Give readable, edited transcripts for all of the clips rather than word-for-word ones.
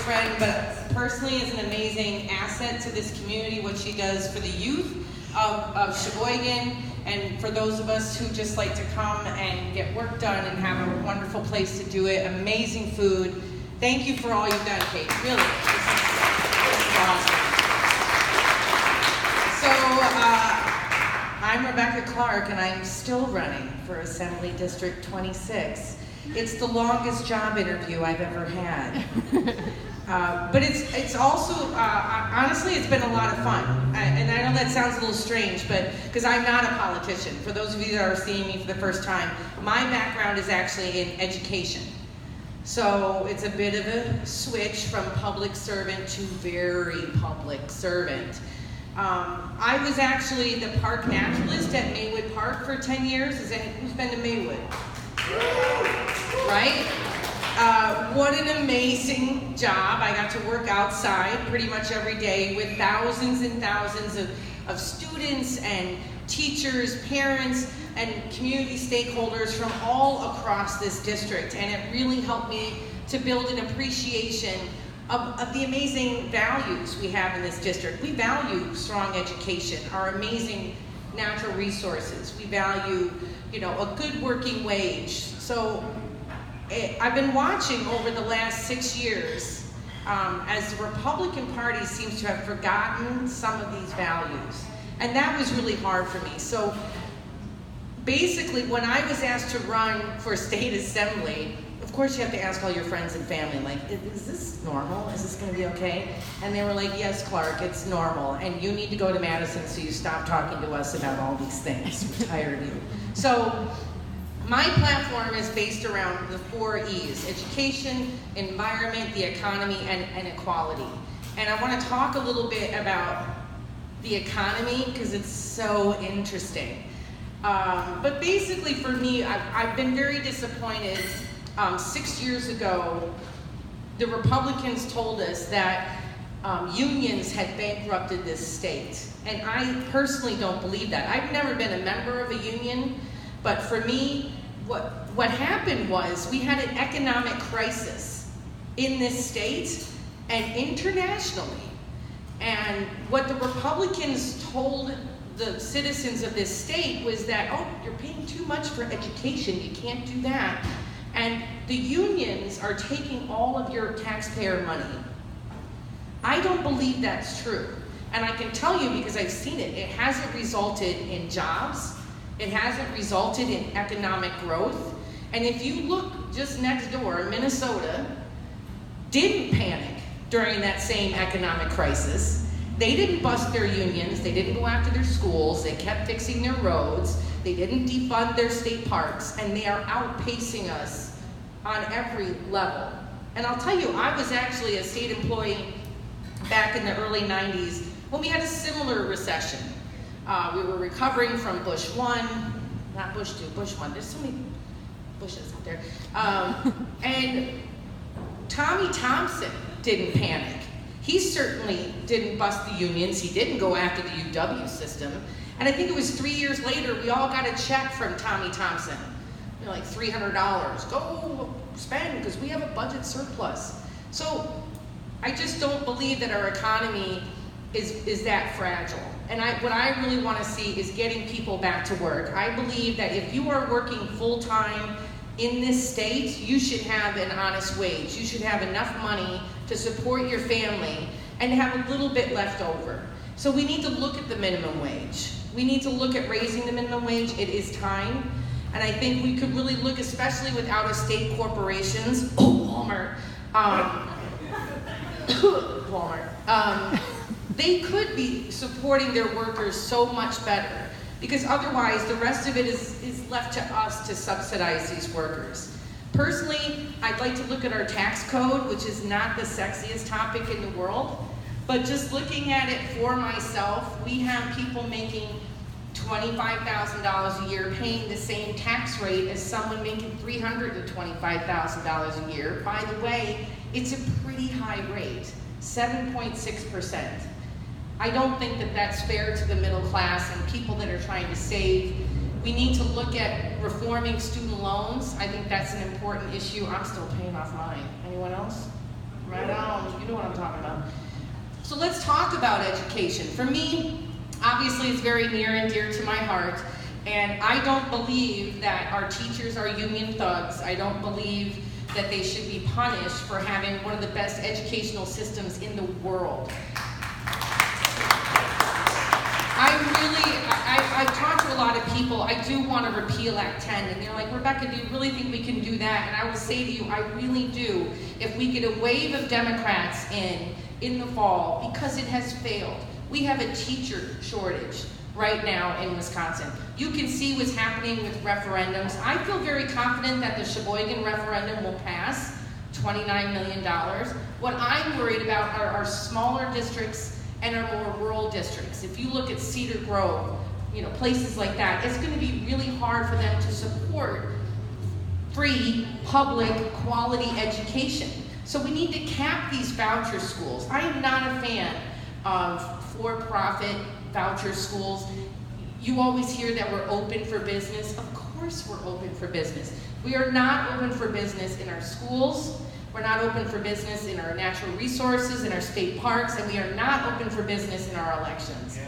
friend, but personally is an amazing asset to this community, what she does for the youth of Sheboygan, and for those of us who just like to come and get work done and have a wonderful place to do it, amazing food. Thank you for all you've done, Kate, really. This is awesome. So, I'm Rebecca Clarke, and I'm still running for Assembly District 26. It's the longest job interview I've ever had. But it's also, honestly, it's been a lot of fun. And I know that sounds a little strange, but because I'm not a politician. For those of you that are seeing me for the first time, my background is actually in education. So it's a bit of a switch from public servant to very public servant. I was actually the park naturalist at Maywood Park for 10 years. Who's been to Maywood? Right? What an amazing job. I got to work outside pretty much every day with thousands and thousands of students and teachers, parents, and community stakeholders from all across this district. And it really helped me to build an appreciation of the amazing values we have in this district. We value strong education, our amazing natural resources. We value, a good working wage. So I've been watching over the last 6 years as the Republican Party seems to have forgotten some of these values. And that was really hard for me. So basically, when I was asked to run for state assembly, of course you have to ask all your friends and family, like, is this normal? Is this gonna be okay? And they were like, yes, Clarke, it's normal. And you need to go to Madison so you stop talking to us about all these things. We're tired of you. So my platform is based around the 4 E's: education, environment, the economy, and equality. And I want to talk a little bit about the economy because it's so interesting. But basically for me, I've been very disappointed. 6 years ago, the Republicans told us that unions had bankrupted this state. And I personally don't believe that. I've never been a member of a union, but for me, what happened was we had an economic crisis in this state and internationally. And what the Republicans told the citizens of this state was that, oh, you're paying too much for education, you can't do that. And the unions are taking all of your taxpayer money. I don't believe that's true. And I can tell you because I've seen it, it hasn't resulted in jobs. It hasn't resulted in economic growth. And if you look just next door, Minnesota didn't panic during that same economic crisis. They didn't bust their unions. They didn't go after their schools. They kept fixing their roads. They didn't defund their state parks. And they are outpacing us on every level. And I'll tell you, I was actually a state employee back in the early 90s when we had a similar recession. We were recovering from Bush 1, not Bush 2, Bush 1. There's so many Bushes out there. And Tommy Thompson didn't panic. He certainly didn't bust the unions. He didn't go after the UW system. And I think it was 3 years later, we all got a check from Tommy Thompson. Like $300. Go spend, because we have a budget surplus. So I just don't believe that our economy is that fragile. And what I really want to see is getting people back to work. I believe that if you are working full-time in this state, you should have an honest wage. You should have enough money to support your family and have a little bit left over. So we need to look at the minimum wage. We need to look at raising the minimum wage. It is time. And I think we could really look, especially with out-of-state corporations, Walmart, they could be supporting their workers so much better, because otherwise the rest of it is left to us to subsidize these workers. Personally, I'd like to look at our tax code, which is not the sexiest topic in the world, but just looking at it for myself, we have people making $25,000 a year paying the same tax rate as someone making $325,000 a year. By the way, it's a pretty high rate, 7.6%. I don't think that that's fair to the middle class and people that are trying to save. We need to look at reforming student loans. I think that's an important issue. I'm still paying off mine. Anyone else? Right on. You know what I'm talking about. So let's talk about education. For me, obviously it's very near and dear to my heart, and I don't believe that our teachers are union thugs. I don't believe that they should be punished for having one of the best educational systems in the world. I've talked to a lot of people. I do want to repeal Act 10, and they're like, Rebecca, do you really think we can do that? And I will say to you, I really do. If we get a wave of Democrats in the fall, because it has failed. We have a teacher shortage right now in Wisconsin. You can see what's happening with referendums. I feel very confident that the Sheboygan referendum will pass, $29 million. What I'm worried about are our smaller districts and our more rural districts. If you look at Cedar Grove, places like that, it's going to be really hard for them to support free, public, quality education. So we need to cap these voucher schools. I am not a fan of for-profit voucher schools. You always hear that we're open for business. Of course we're open for business. We are not open for business in our schools. We're not open for business in our natural resources, in our state parks, and we are not open for business in our elections.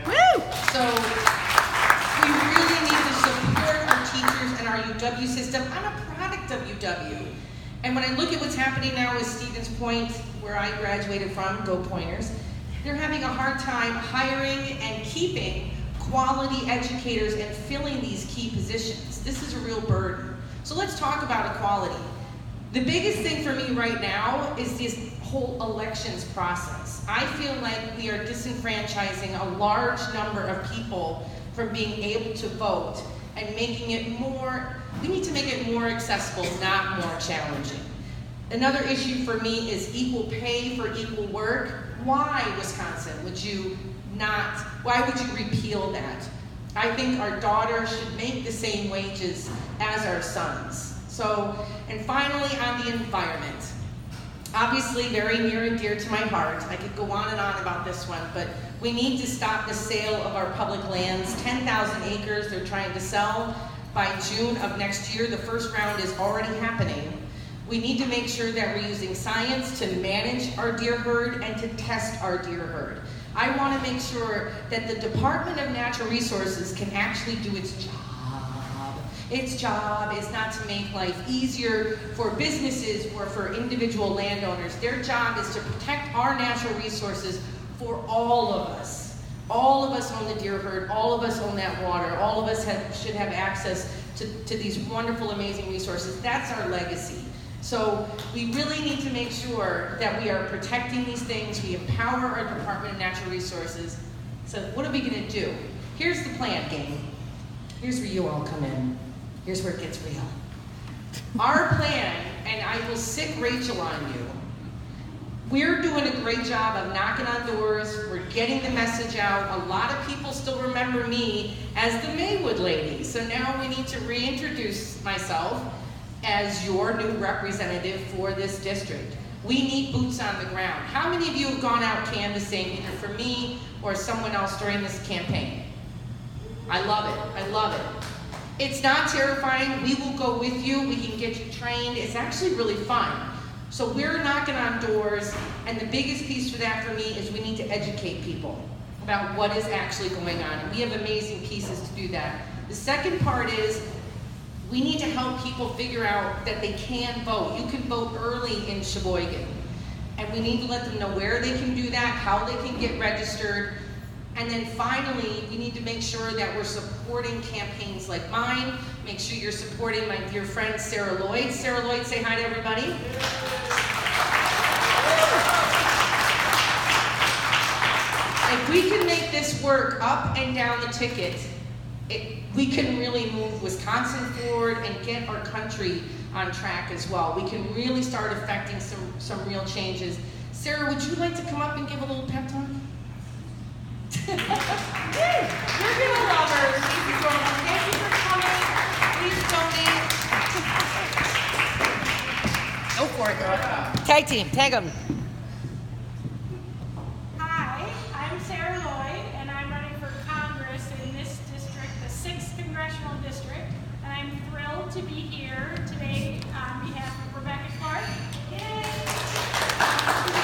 Woo! So we really need to support our teachers and our UW system. I'm a product of UW. And when I look at what's happening now with Stevens Point, where I graduated from, go Pointers, they're having a hard time hiring and keeping quality educators and filling these key positions. This is a real burden. So let's talk about equality. The biggest thing for me right now is this whole elections process. I feel like we are disenfranchising a large number of people from being able to vote and making it we need to make it more accessible, not more challenging. Another issue for me is equal pay for equal work. Why, Wisconsin, why would you repeal that? I think our daughters should make the same wages as our sons. And finally, on the environment. Obviously, very near and dear to my heart. I could go on and on about this one, but we need to stop the sale of our public lands. 10,000 acres they're trying to sell by June of next year. The first round is already happening. We need to make sure that we're using science to manage our deer herd and to test our deer herd. I want to make sure that the Department of Natural Resources can actually do its job. Its job is not to make life easier for businesses or for individual landowners. Their job is to protect our natural resources for all of us. All of us own the deer herd, all of us own that water, all of us should have access to these wonderful, amazing resources. That's our legacy. So we really need to make sure that we are protecting these things. We empower our Department of Natural Resources. So what are we gonna do? Here's the plan, gang. Here's where you all come in. Here's where it gets real. Our plan, and I will sick Rachel on you, we're doing a great job of knocking on doors. We're getting the message out. A lot of people still remember me as the Maywood lady. So now we need to reintroduce myself as your new representative for this district. We need boots on the ground. How many of you have gone out canvassing either for me or someone else during this campaign? I love it. I love it. It's not terrifying. We will go with you. We can get you trained. It's actually really fun. So we're knocking on doors, and the biggest piece for that for me is we need to educate people about what is actually going on. And we have amazing pieces to do that. The second part is we need to help people figure out that they can vote. You can vote early in Sheboygan. And we need to let them know where they can do that, how they can get registered. And then finally, we need to make sure that we're supporting campaigns like mine. Make sure you're supporting my dear friend, Sarah Lloyd. Sarah Lloyd, say hi to everybody. If we can make this work up and down the ticket, we can really move Wisconsin forward and get our country on track as well. We can really start affecting some real changes. Sarah, would you like to come up and give a little pep talk? You're gonna love her. She's adorable. Thank you for coming. Please donate. Go for it, girl. Tag team, tag them. Hi, I'm Sarah Lloyd, and I'm running for Congress in this district, the 6th Congressional District, and I'm thrilled to be here today on behalf of Rebecca Clarke. Yay!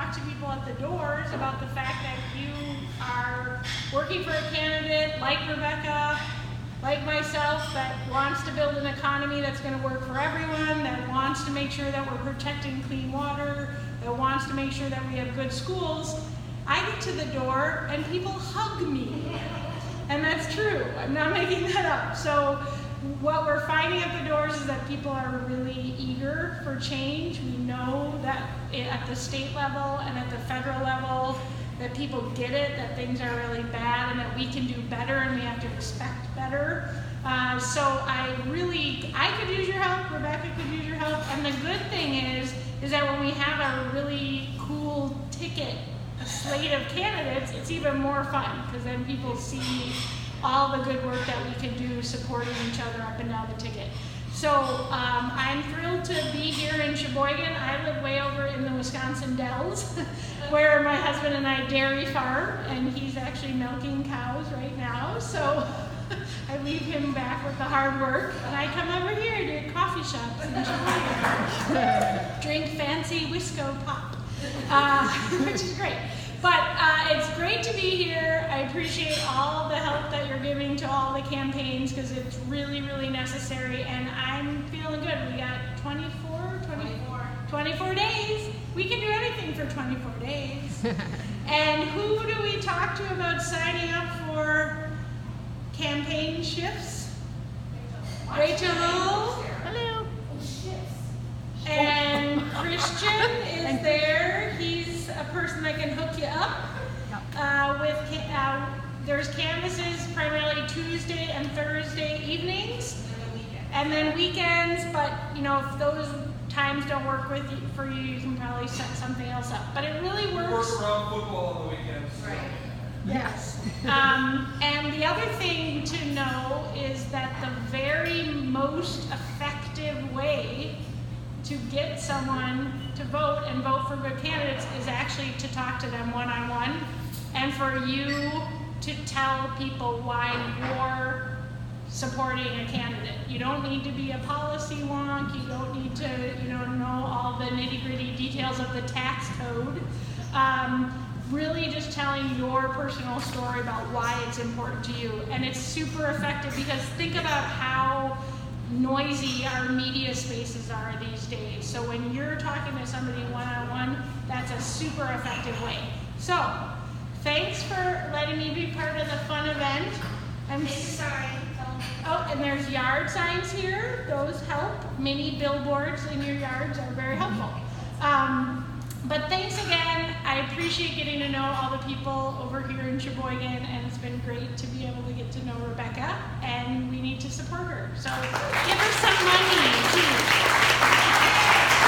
talk to people at the doors about the fact that you are working for a candidate like Rebecca, like myself, that wants to build an economy that's going to work for everyone, that wants to make sure that we're protecting clean water, that wants to make sure that we have good schools, I get to the door and people hug me. And that's true. I'm not making that up. So what we're finding at the doors is that people are really eager for change. We know that at the state level and at the federal level that people get it, that things are really bad and that we can do better and we have to expect better. So I could use your help, Rebecca could use your help. And the good thing is that when we have a really cool a slate of candidates, it's even more fun because then people see all the good work that we can do supporting each other up and down the ticket. So I'm thrilled to be here in Sheboygan. I live way over in the Wisconsin Dells where my husband and I dairy farm, and he's actually milking cows right now. So I leave him back with the hard work, and I come over here to coffee shops in Sheboygan, drink fancy Wisco pop. Which is great. But it's great to be here. I appreciate all the help that you're giving to all the campaigns because it's really, really necessary. And I'm feeling good. We got 24 days. We can do anything for 24 days. And who do we talk to about signing up for campaign shifts? Rachel. Hello. And Christian is there. He's a person that can hook you up. There's canvases primarily Tuesday and Thursday evenings, and then weekends. But if those times don't work for you, you can probably set something else up. But it really works. Work around football on the weekends. Right. Yes. And the other thing to know is that the very most effective way to get someone to vote and vote for good candidates is actually to talk to them one-on-one and for you to tell people why you're supporting a candidate. You don't need to be a policy wonk. You don't need to know all the nitty-gritty details of the tax code. Really just telling your personal story about why it's important to you. And it's super effective because think about how noisy our media spaces are these days. So when you're talking to somebody one-on-one, that's a super effective way. So thanks for letting me be part of the fun event. Oh, and there's yard signs here. Those help. Mini billboards in your yards are very helpful. But thanks again. I appreciate getting to know all the people over here in Sheboygan, and it's been great to be able to get to know Rebecca, and we need to support her. So give her some money, too.